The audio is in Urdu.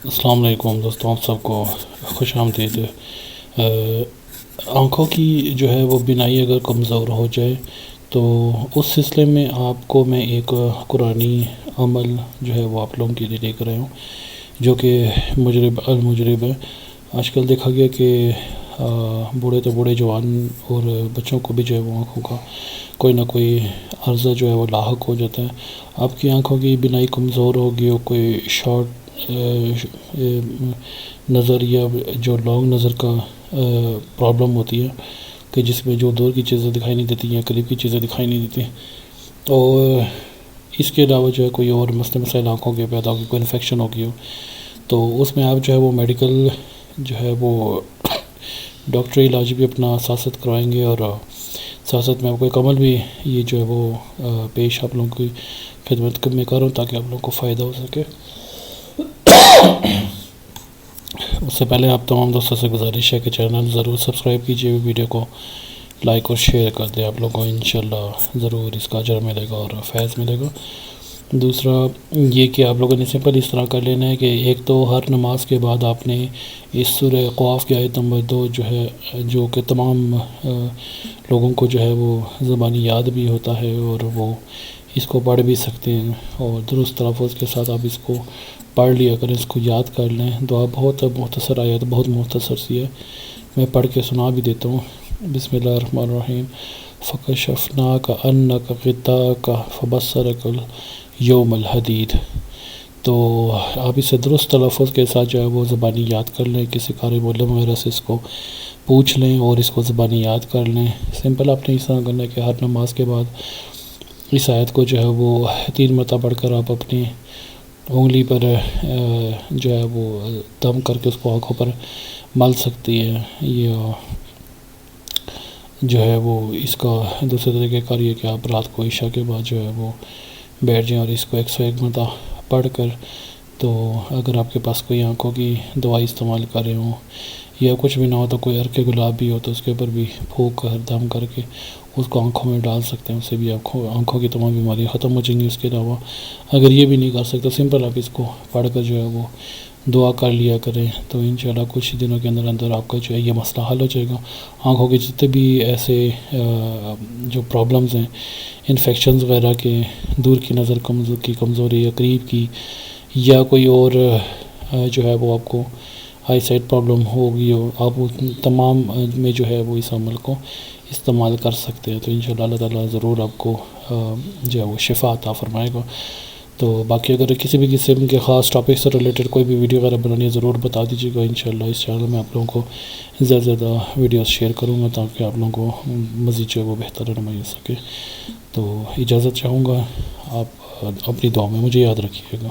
السلام علیکم دوستوں، آپ سب کو خوش آمدید۔ آنکھوں کی جو ہے وہ بینائی اگر کمزور ہو جائے تو اس سلسلے میں آپ کو میں ایک قرآنی عمل جو ہے وہ آپ لوگوں کے لیے لے کر آیا ہوں، جو کہ مجرب المجرب ہے۔ آج کل دیکھا گیا کہ بوڑھے تو بوڑھے، جوان اور بچوں کو بھی جو ہے وہ آنکھوں کا کوئی نہ کوئی عرضہ جو ہے وہ لاحق ہو جاتا ہے۔ آپ کی آنکھوں کی بینائی کمزور ہوگی اور کوئی شارٹ نظر یا جو لانگ نظر کا پرابلم ہوتی ہے کہ جس میں جو دور کی چیزیں دکھائی نہیں دیتی یا قریب کی چیزیں دکھائی نہیں دیتی، تو اس کے علاوہ جو ہے کوئی اور مسائل آنکھوں کے پیدا ہوگی، کوئی انفیکشن ہوگی ہو، تو اس میں آپ جو ہے وہ میڈیکل جو ہے وہ ڈاکٹری علاج بھی اپنا ساتھ کروائیں گے، اور ساتھ میں آپ کو ایک عمل بھی یہ جو ہے وہ پیش آپ لوگوں کی خدمت میں کروں تاکہ آپ لوگوں کو فائدہ ہو سکے۔ اس سے پہلے آپ تمام دوستوں سے گزارش ہے کہ چینل ضرور سبسکرائب کیجیے، ویڈیو کو لائک اور شیئر کر دیں، آپ لوگوں کو انشاءاللہ ضرور اس کا اجر ملے گا اور فیض ملے گا۔ دوسرا یہ کہ آپ لوگوں نے سمپل اس طرح کر لینا ہے کہ ایک تو ہر نماز کے بعد آپ نے اس سورہ قاف کی آیت نمبر 2 جو ہے، جو کہ تمام لوگوں کو جو ہے وہ زبانی یاد بھی ہوتا ہے اور وہ اس کو پڑھ بھی سکتے ہیں، اور درست تلفظ کے ساتھ آپ اس کو پڑھ لیا کریں، اس کو یاد کر لیں۔ دعا بہت مختصر آیت، بہت مختصر سی ہے، میں پڑھ کے سنا بھی دیتا ہوں۔ بسم اللہ الرحمن الرحیم۔ فَكَشَفْنَاكَ أَنَّكَ غِطَاءَكَ فَبَصَّرَكَ الْيَوْمَ الْحَدِيدُ۔ تو آپ اسے درست تلفظ کے ساتھ جو ہے وہ زبانی یاد کر لیں، کسی قاری معلم وغیرہ سے اس کو پوچھ لیں اور اس کو زبانی یاد کر لیں۔ سمپل آپ نے اس طرح کرنا ہے کہ ہر نماز کے بعد اس آیت کو جو ہے وہ 3 مرتبہ پڑھ کر آپ اپنی انگلی پر جو ہے وہ دم کر کے اس کو آنکھوں پر مل سکتی ہے، یا جو ہے وہ اس کا دوسرے طریقہ کار یہ کہ آپ رات کو عشاء کے بعد جو ہے وہ بیٹھ جائیں اور اس کو 101 مرتبہ پڑھ کر، تو اگر آپ کے پاس کوئی آنکھوں کی دوائی استعمال کر رہے ہوں یا کچھ بھی نہ ہو تو کوئی عرق گلاب بھی ہو تو اس کے اوپر بھی پھونک کر دم کر کے اس کو آنکھوں میں ڈال سکتے ہیں، اس سے بھی آنکھوں کی تمام بیماریاں ختم ہو جائیں گی۔ اس کے علاوہ اگر یہ بھی نہیں کر سکتے، سمپل آپ اس کو پڑھ کر جو ہے وہ دعا کر لیا کریں، تو انشاءاللہ کچھ دنوں کے اندر آپ کا جو ہے یہ مسئلہ حل ہو جائے گا۔ آنکھوں کے جتنے بھی ایسے جو پرابلمز ہیں، انفیکشنز وغیرہ کے، دور کی نظر کی کمزوری یا قریب کی، یا کوئی اور جو ہے وہ آپ کو آئی سائٹ پرابلم ہوگی، اور آپ تمام میں جو ہے وہ اس عمل کو استعمال کر سکتے ہیں، تو انشاءاللہ اللہ تعالیٰ ضرور آپ کو جو ہے وہ شفا عطا فرمائے گا۔ تو باقی اگر کسی بھی قسم کے خاص ٹاپک سے ریلیٹڈ کوئی بھی ویڈیو وغیرہ بنانی ہے ضرور بتا دیجیے گا، انشاءاللہ اس چینل میں آپ لوگوں کو زیادہ سے زیادہ ویڈیوز شیئر کروں گا تاکہ آپ لوگوں کو مزید جو ہے وہ بہتر رہنمائی ہو سکے۔ تو اجازت چاہوں گا، آپ اپنی دعا میں مجھے یاد رکھیے گا۔